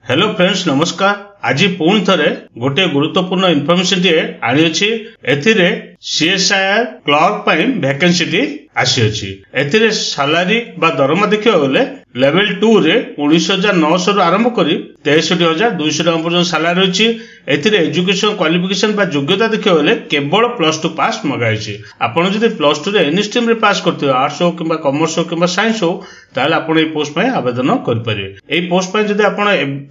Hello friends नमस्कार। आज पुणी थे गोटे गुरुत्वपूर्ण इनफॉरमेशन टी आनी अच्छी एथिरे सीएसआईआर क्लर्क पर वैकेंसी टी आसी अच्छी एथिरे सैलरी बा दरमा देखियो गले लेवल 2 रे 19,900 रु आरंभ करी 63,200 टका पर्यंत सैलरी अच्छी। एथिरे एजुकेशन क्वालिफिकेशन बा योग्यता देखियो गले केवल +2 पास मगाइछि। आपण जदि +2 रे एनी स्ट्रीम रे पास करथियो आर्ट्स हो किबा कॉमर्स हो किबा साइंस हो ताले आपण ए पोस्ट पे आवेदन कर परिबे। ए पोस्ट पे जदि आपण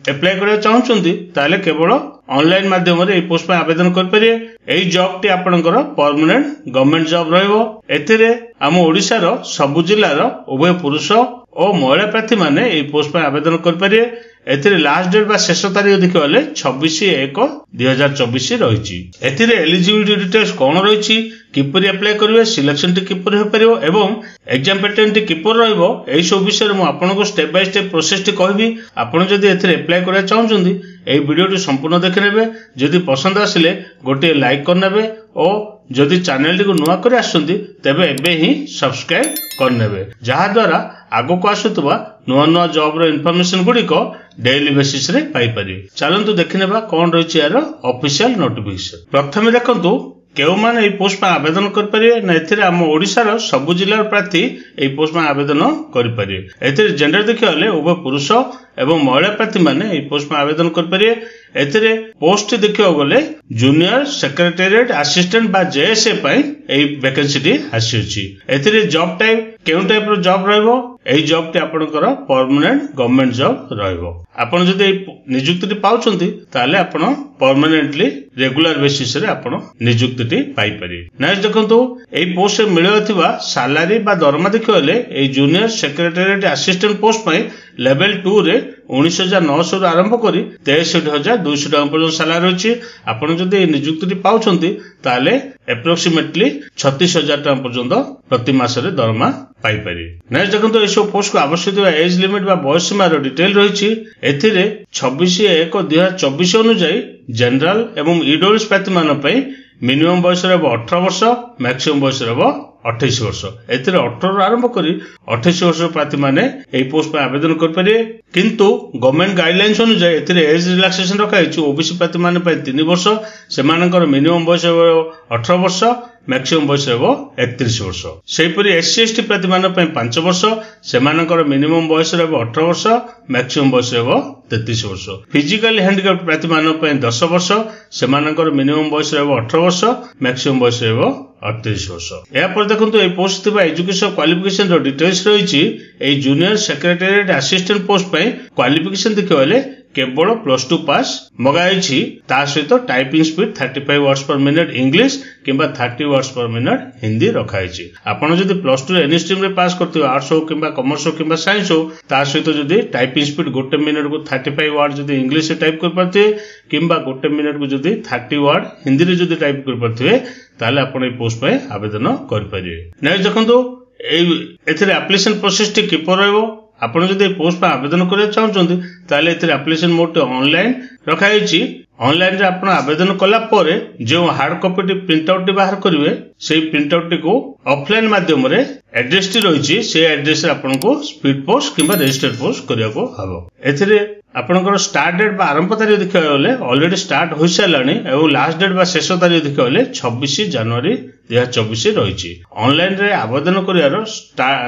अप्लाई करबा चाहउछन्ती ताले केवल ऑनलाइन माध्यम रे ए पोस्ट पे आवेदन कर परिबे। एई जॉब टी आपनकर परमानेंट गवर्नमेंट जॉब रहइबो। एथिरे हम ओडिसा रो सब जिल्ला रो उभय पुरुष और महिला प्रार्थी माने ए पोस्ट पे आवेदन कर परिबे। एथिरे लास्ट डेट बा शेष तारीख देखिबाले 26/1/2024 रहिछि। एथिरे एलिजिबिलिटी डिटेल्स कोन रहिछि, किपरि अप्लाई करिवे, सिलेक्शन टी किपरि हो परिबो एवं एग्जाम पैटर्न टी किपरि रहइबो, एई सब विषय मु आपनको स्टेप बाय स्टेप प्रोसेस टी कहबी। आपण जदि एथिरे अप्लाई करबा चाहउछन्ती एई वीडियो टी संपूर्ण देखनेबे। जदि पसंद आसिले गोटे लाइक करनेबे और जदि चैनल टी को नुआ करे आछन्ती तबे एबे ही सब्सक्राइब करनेबे, जहा द्वारा आगो को आसुतबा नुआ नुआ जॉब रो इन्फॉर्मेशन गुडी को डेली बेसिस रे पाई परिबे। चलंतु देखनेबा कोन रहिछि यार ऑफिशियल नोटिफिकेशन। प्रथमे देखंतु केउ माने ए पोस्ट पे आवेदन कर परिबे ना। एथिरे हम ओडिसा रो सब जिल्ला प्रार्थी ए पोस्ट पे आवेदन कर परिबे। एथिरे जेंडर देखियाले उभय पुरुष एवं महिला प्रार्थी माने ए पोस्ट पे आवेदन कर परिबे। एथिरे पोस्ट देखियो गले जूनियर सेक्रेटेरिएट असिस्टेंट बा जेएसए पई ए वैकेंसी टी आसी अछि। एथिरे जॉब टाइप केउ टाइप रो जॉब रहइबो, एई जॉब टी आपनकर परमानेंट गवर्नमेंट जॉब रहइबो। आपण जदि नियुक्ति पाउछन्ती ताले आपण परमानेंटली रेगुलर बेसिस रे आपण नियुक्ति टी पाई परि। नेक्स्ट देखंतु एई पोस्ट रे मिलथिबा सैलरी बा दरमा देखियोले एई जूनियर सेक्रेटेरिएट असिस्टेंट पोस्ट पई लेवल 2 रे 19,900 रु आरंभ करी 63,200 टका पर्यंत सैलरी अछि। आपण जदि नियुक्ति पाउछन्ती ताले एप्रोक्सीमेटली 36,000 टका पर्यंत प्रति मास रे दरमा पाई परि। नेक्स्ट देखंतु एसो पोस्ट को आवश्यक एज लिमिट बा बयस सीमा रो डिटेल रहिछि। एथिरे 26/1/2024 अनुसार जनरल एवं ईडब्ल्यूएस प्रार्थी मान पई मिनिमम बयस रहबो 18 वर्ष, मैक्सिमम बयस रहबो 28 वर्ष। एथिरे 18 रु आरंभ करी 28 वर्ष प्रार्थी माने एई पोस्ट पे आवेदन कर परिबे। किंतु गवर्नमेंट गाइडलाइंस अनुसार एथिरे एज रिलैक्सेशन रखा हैछि। ओबीसी प्रार्थी माने पई 3 वर्ष, सेमानकर मिनिमम बयस 18 वर्ष, मैक्सिमम बयस रहबो 31 वर्ष। सेहिपरि एससी एसटी प्रार्थी मान पई 5 वर्ष, सेमानकर मिनिमम बयस रहबो 18 वर्ष, मैक्सिमम बयस रहबो 33 वर्ष। फिजिकली हैंडिकैप्ड प्रार्थी मान पई 10 वर्ष, सेमानकर मिनिमम बयस रहबो 18 वर्ष, मैक्सिमम बयस रहबो 38 वर्ष। या पर देखंतु ए पोस्ट थिबा एजुकेशन क्वालिफिकेशन रो डिटेल्स रहिछि। ए जूनियर सेक्रेटेरिएट असिस्टेंट पोस्ट पई क्वालिफिकेशन देखिबाले केवल +2 पास मगाइछि। ता सहित typing speed 35 words per minute English किंबा 30 वर्ड्स पर मिनिट हिंदी रखाइछि। आपण जदि +2 रे एनी स्ट्रीम रे पास करथियो आर्ट्स हो किंबा कॉमर्स हो किंबा साइंस हो, ता सहित जदि टाइपिंग स्पीड 1 मिनिट को 35 वर्ड जदि इंग्लिश रे टाइप कर परथिए किंबा 1 मिनिट को जदि 30 वर्ड हिंदी रे जदि टाइप कर परथिए ताले आपण ए पोस्ट पे आवेदन कर परिबे। नेक्स्ट देखंतु एथिरे एप्लीकेशन प्रोसेस टी किपर रहइबो। आपण जदि पोस्ट पे आवेदन करबा चाहउछन्ती ताले एथिरे एप्लीकेशन मोड ऑनलाइन रखा हैछि। ऑनलाइन रे आपण आवेदन कला परे जो hard copy T print out T बाहर करिवे सेही प्रिंट आउट टी को ऑफलाइन माध्यम रे एड्रेस टी रहिछि, से एड्रेस रे आपण को स्पीड पोस्ट किंबा रजिस्टर्ड पोस्ट करिया को हबो। एथिरे आपनकर स्टार्ट डेट बा आरंभ तारीख देखिया गले ऑलरेडी स्टार्ट होई सालानी एवं लास्ट डेट बा शेष तारीख देखिया गले 26 जनवरी 2024 रहिछि। ऑनलाइन रे आवेदन करियार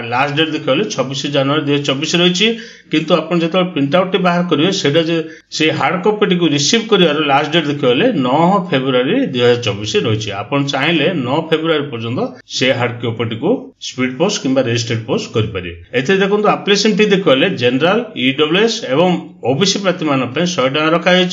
लास्ट डेट देखिया गले 26 जनवरी 2024 रहिछि। किंतु आपण जतो प्रिंट आउट टी बाहर करिवे सेटा जे से हार्ड कॉपी टी को रिसीव करियार लास्ट डेट देखिया गले 9 फेब्रुआरी 2024 रहिछि। आपण चाहिले 9 फेब्रुआरी पर्यंत से हार्ड कॉपी टी को स्पीड पोस्ट किंबा रजिस्टर्ड पोस्ट करि परिबे। एते देखंतु एप्लीकेशन फी देखिया गले जनरल ईडब्ल्यूएस एवं ओबीसी प्रार्थी मान 100 टका रखा है।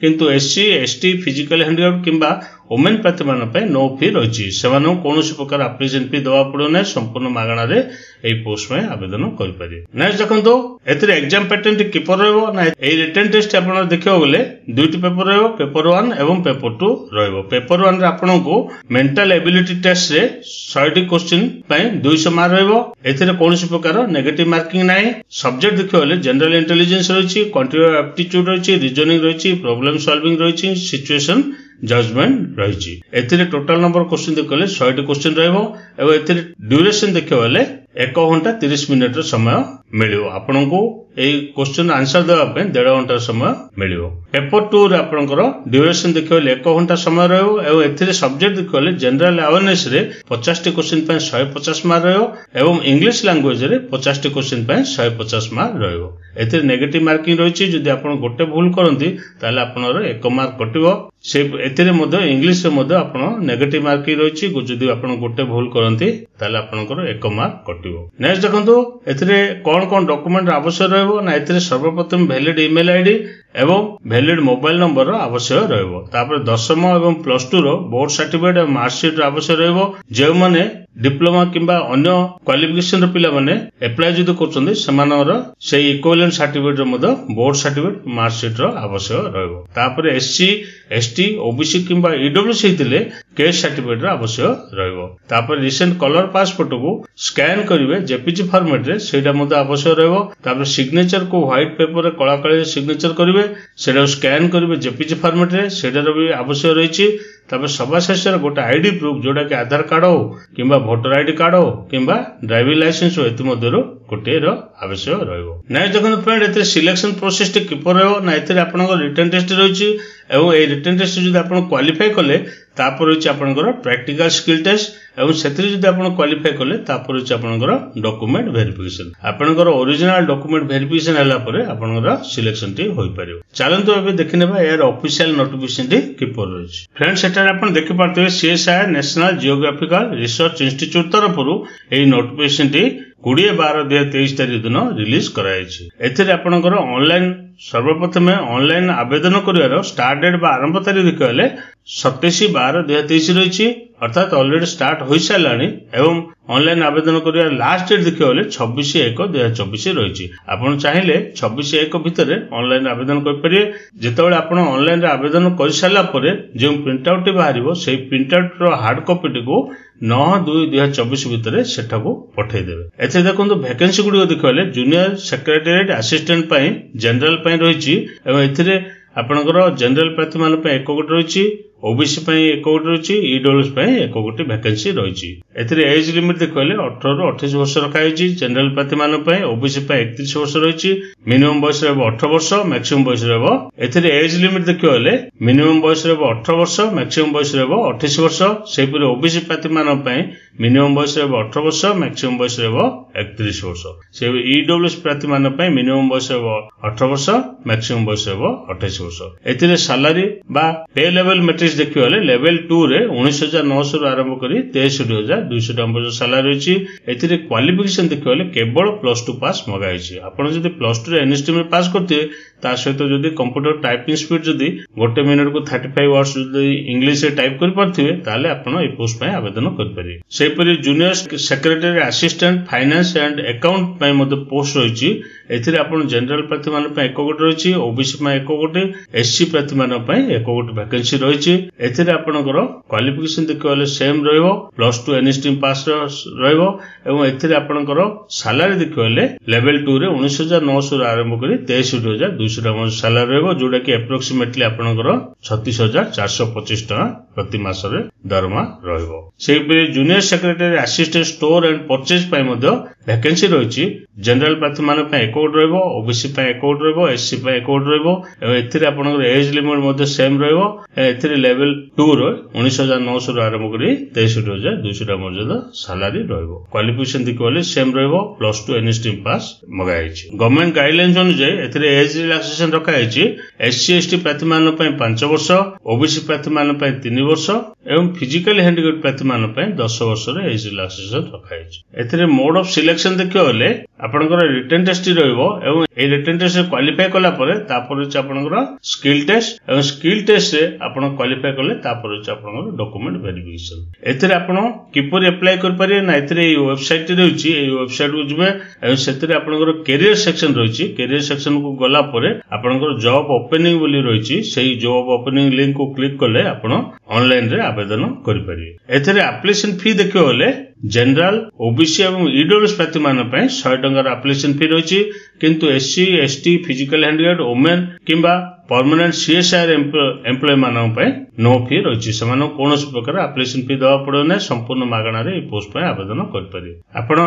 किंतु एससी एसटी फिजिकल हैंडिकैप्ड किंबा वुमेन प्रार्थी मान नो फी रही। सेमानक कौनसी प्रकार एप्लीकेशन फी दवा पड़ो ना, संपूर्ण मागणा रे एई पोस्ट में आवेदन कर पारे। नेक्स्ट देखंतु एथिरे एग्जाम पैटर्न टी किपर रहबो ना। एई रिटन टेस्ट आपण देखियो गले दुईटी पेपर रहबो, पेपर 1 एवं पेपर 2 रहबो। पेपर 1 रे आपण को मेंटल एबिलिटी टेस्ट रे 100 क्वेश्चन पई 200 मार्क रहबो। एथिरे कौनसी प्रकार नेगेटिव मार्किंग नाही। सब्जेक्ट देखियो गले जनरल इंटेलिजेंस रहिछि, क्वांटिटेटिव एप्टीट्यूड रहिछि, रीजनिंग रहिछि, प्रॉब्लम सॉल्विंग रहिछि, सिचुएशन जजमेंट रहिछि। एथिरे टोटल नंबर क्वेश्चन देखले 100 क्वेश्चन रहबो एवं एथिरे ड्यूरेशन देखियो गले 1 घंटा 30 मिनिट समय मिलियो। आपनको एई क्वेश्चन आंसर देवा पे 1.5 घंटा समय मिलियो। पेपर 2 रे आपनकर ड्यूरेशन देखिबले 1 घंटा समय रहयो एवं एथिरे सब्जेक्ट देखिबले जनरल अवेयरनेस रे 50 टी क्वेश्चन पे 150 मार्क रहयो एवं इंग्लिश लैंग्वेज रे 50 टी क्वेश्चन पे 150 मार्क रहयो। एथिरे नेगेटिव मार्किंग रहिछि जदि आपण गोटे भूल करंती ताले आपनर 1 मार्क कटिबो। से एथिरे मध्य इंग्लिश रे मध्य आपण नेगेटिव मार्किंग रहिछि जदि आपण गोटे भूल करंती ताले आपनकर 1 मार्क कटिबो। नेक्स्ट देखंतु एथिरे कोन कोन डॉक्यूमेंट आवश्यक रहबो ना एथिरे सर्वप्रथम वैलिड ईमेल आईडी एवं वैलिड मोबाइल नंबर आवश्यक रहबो। तापर 10th एवं +2 रो बोर्ड सर्टिफिकेट एवं मार्कशीट आवश्यक रहबो। जे माने डिप्लोमा किंबा अन्य क्वालिफिकेशन रो पिला माने अप्लाई जदि करछन्ते समानर सेही इक्विवेलेंट सर्टिफिकेट रो मदो बोर्ड सर्टिफिकेट मार्कशीट रो आवश्यक रहबो। तापर एससी एसटी ओबीसी किंबा ईडब्ल्यूसी हितले केस सर्टिफिकेट रो आवश्यक रहबो। तापर रिसेंट कलर पासपोर्ट को स्कैन करिवे जेपीजी फॉर्मेट रे सेटा मदो आवश्यक रहबो। तापर सिग्नेचर को व्हाइट पेपर रे कला कले सिग्नेचर करिवे सेटा स्कैन करिवे जेपीजी फॉर्मेट रे सेटा रो भी आवश्यक रहिछि। तापर सभा शेष गोटे आईडी प्रूफ जोटा कि आधार कार्ड हो किंबा भोटर आईडी कार्ड हो किंबा ड्राइविंग लाइसेंस हो एति मध्यरो गोटे रो आवश्यक रहइबो। नै देखन फ्रेंड एते सिलेक्शन प्रोसेस टे किपर रहइबो ना एते आपनकर रिटन टेस्ट रहिछि एवं ए रिटन टेस्ट जदि आपण क्वालिफाई कले तापर होछि आपनकर प्रैक्टिकल स्किल टेस्ट एवं सेतरि जदि आपण क्वालिफाई कले तापर होछि आपनकर डॉक्यूमेंट वेरिफिकेशन। आपनकर ओरिजिनल डॉक्यूमेंट वेरिफिकेशन हला परे आपनकर सिलेक्शन टी होई परियो। चलंतु एबे देखिनेबा यार ऑफिशियल नोटिफिकेशन टी किपर रहिछि। फ्रेंड्स सेटार आपण देखि पारथबे CSIR national geographical research Institute तरफरु एई नोटिफिकेशन टी 20/12/2023 तारिख दिन रिलीज कराइछि। एथिरे आपनकर ऑनलाइन सर्वप्रथम ऑनलाइन आवेदन करिवार स्टार्ट डेट बा आरंभ तारिख देखले 27/12/2023 रहिछि अर्थात ऑलरेडी स्टार्ट होई सालानी एवं ऑनलाइन आवेदन करिवार लास्ट डेट देखले 26/1/2024 रहिछि। आपण चाहिले 26/1 भितरे ऑनलाइन आवेदन कर परिए। जेतेबेले आपण ऑनलाइन रे आवेदन कर साला परे जे प्रिंट आउट बाहरिबो सेही प्रिंट आउट रो हार्ड कॉपी टिको 9/2/2024 भितरे सेठाको पठै देबे। एथे देखंतु वैकेंसी गुडी देखले जूनियर सेक्रेटरीट असिस्टेंट पई जनरल पई रहिछि एवं एथिरे आपनकर जनरल प्रार्थी मान पई 1 गोटे रहिछि ओबीसी पई 1 गोटे रहिछि ईडब्ल्यूएस पई 1 गोटे वैकेंसी रहिछि। एथिरे एज लिमिट देखले 18 रु 28 वर्ष रखा होइछि। जनरल प्रार्थी मान पई ओबीसी पई 31 वर्ष रहिछि। मिनिमम बयस रहबो 18 वर्ष मैक्सिमम बयस रहबो। एथिरे एज लिमिट देखले मिनिमम बयस रहबो 18 वर्ष मैक्सिमम बयस रहबो 28 वर्ष। सेहिपरि ओबीसी प्रार्थी मान पई मिनिमम बयस रहबो 18 वर्ष मैक्सिमम बयस रहबो 31 वर्ष। से ईडब्ल्यूएस प्रार्थी मान पई मिनिमम बयस रहबो 18 वर्ष मैक्सिमम बयस रहबो 28 वर्ष। एथिरे सैलरी बा पे लेवल मैट्रिक्स देखिबले लेवल 2 रे 19,900 रु आरंभ करी 63,200 टका सैलरी अछि। एथिरे क्वालिफिकेशन देखिबले केवल +2 पास मगाइछि। आपण जदि +2 रे एनएसटी में पास करते ता सहित जदि कंप्यूटर टाइपिंग स्पीड जदि 1 मिनिट को 35 वर्ड्स जदि इंग्लिश रे टाइप कर परथिबे ताले आपण ए पोस्ट पय आवेदन कर परिबे। सेहिपरि junior secretary assistant finance and account पय मते पोस्ट रहिछि। एथिरे आपण जनरल प्रार्थी मान पय 1 गोटे रहिछि ओबीसी पय 1 गोटे एससी प्रार्थी मान पय 1 गोटे वैकेंसी रहिछि। एथिरे आपनकर क्वालिफिकेशन देखले सेम रहइबो +2 एनएसटी पास रहइबो एवं एथिरे आपनकर सैलरी देखले लेवल 2 रे 19,900 आरंभ करी 63,200 टका सैलरी रहइबो जोटा कि एप्रोक्सीमेटली आपनकर 36,425 टका प्रति मास रे दरमा रहइबो। सेहि junior secretary assistant store and purchase पय मध्य वैकेंसी रहिछि। जनरल प्रार्थी मान पय 1 गोटे रहइबो ओबीसी पय 1 गोटे रहइबो एससी पय 1 गोटे रहइबो एवं एथिरे आपनकर एज लिमिट मध्य सेम रहइबो। एथिरे लेवल 2 रो 19,900 आरंभ करी 63,200 टका मर्यादा सैलरी रहइबो। क्वालिफिकेशन देखले सेम रहइबो +2 एनएसटी पास मगाइछि। गवर्नमेंट गाइडलाइंस अनुसार एथिरे एज रिलैक्सेशन रखा हैछि। एससी एसटी प्रार्थी मान पय 5 वर्ष ओबीसी प्रार्थी मान पय 3 वर्ष एवं फिजिकल हैंडिकैप्ड प्रार्थी मान पय 10 वर्ष रे एज रिलैक्सेशन रखा हैछि। एथिरे मोड ऑफ सिलेक्शन देखले आपनकर रिटन टेस्ट रहइबो एवं ए रिटन टेस्ट क्वालिफाई कला परे तापर होछि आपनकर स्किल टेस्ट एवं स्किल टेस्ट से आपण क्वालिफाई कले तापर होछि आपनकर डॉक्यूमेंट वेरिफिकेशन। एथिरे आपण किपर अप्लाई कर पारे ना एथिरे ए वेबसाइट रहउछि ए वेबसाइट को जिबे एवं सेथिरे आपनकर कैरियर सेक्शन रहउछि। कैरियर सेक्शन को गला परे आपनकर जॉब ओपनिंग बोली रहउछि सेही जॉब ओपनिंग लिंक को क्लिक कले आपण ऑनलाइन रे आवेदन करि पारिबे। एथिरे एप्लीकेशन फी देखिबले जनरल ओबीसी एवं ईडब्ल्यूएस प्रार्थी मान पय 100 टका एप्लीकेशन फी रहउछि किंतु SC ST physical handicapped women किंबा परमानेंट सीएसआर एम्प्लॉय मान पय नो फी रही कौन प्रकार एप्लिकेशन फी देवा पड़ो ना संपूर्ण मागणार पोस्ट आवेदन करें। आपण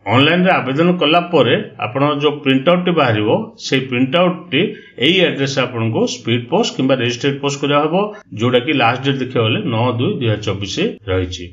ऑनलाइन आवेदन कला आपण जो प्रिंट आउट बाहर से प्रिंट आउट टी यही एड्रेस आपको स्पीड पोस्ट किंबा रजिस्ट्रेड पोस्ट करा हबो जोटा कि लास्ट डेट देखा गले 9/2/2024 रही।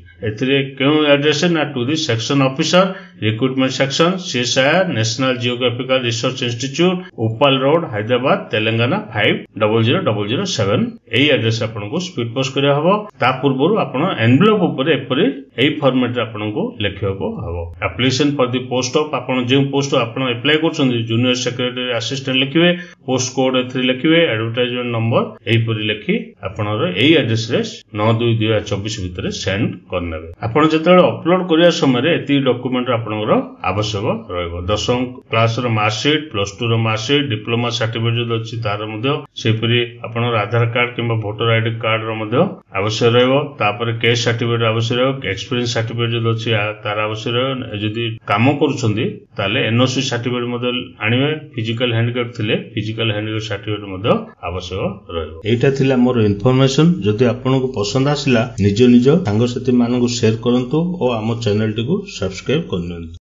क्यों एड्रेस ना to the section officer recruitment section CSIR national geographical research institute Uppal road Hyderabad Telangana 500007 यही एड्रेस आपको स्पीड पोस्ट करा हबो। ता पूर्व आपण एनवेलप ऊपर एपरी एही फॉर्मेट आपको लिखिବାକୁ हबो। Application for the post of आपण जे पोस्ट आपण अप्लाई करछन जूनियर सेक्रेटरी असिस्टेंट लिखिवे पोस्ट कोड एथि लिखिवे एडवर्टाइजमेंट नंबर एहीपरि लिखि आपनर एही एड्रेस रे 9/2/2024 भितर सेंड करनेबे। आपण जेतेबेले अपलोड करिया समय एति डॉक्यूमेंट आपनकर आवश्यक रहइबो। 10th क्लास रो मार्कशीट प्लस 2 रो मार्कशीट डिप्लोमा सर्टिफिकेट जो अछि तार मध्ये सेपरि आपनर आधार कार्ड किंबा वोटर आईडी कार्ड रो मध्ये आवश्यक रहइबो। तापर केस सर्टिफिकेट आवश्यक रहइबो। एक्सपीरियंस सर्टिफिकेट जो अछि तार आवश्यक रहइबो। जदि काम करूछन्ती ताले एनओसी सर्टिफिकेट मध्ये आनिवे। फिजिकल हैंडिकैप थिले फिजिकल हैंडिकैप सर्टिफिकेट मध्ये आवश्यक रहइबो। एटा थिला मोर इन्फॉर्मेशन। जदि आपनको पसंद आसिला निज सांगसाथी मानकु शेयर करंतु और आम चैनल टी को सब्सक्राइब करनियंतु।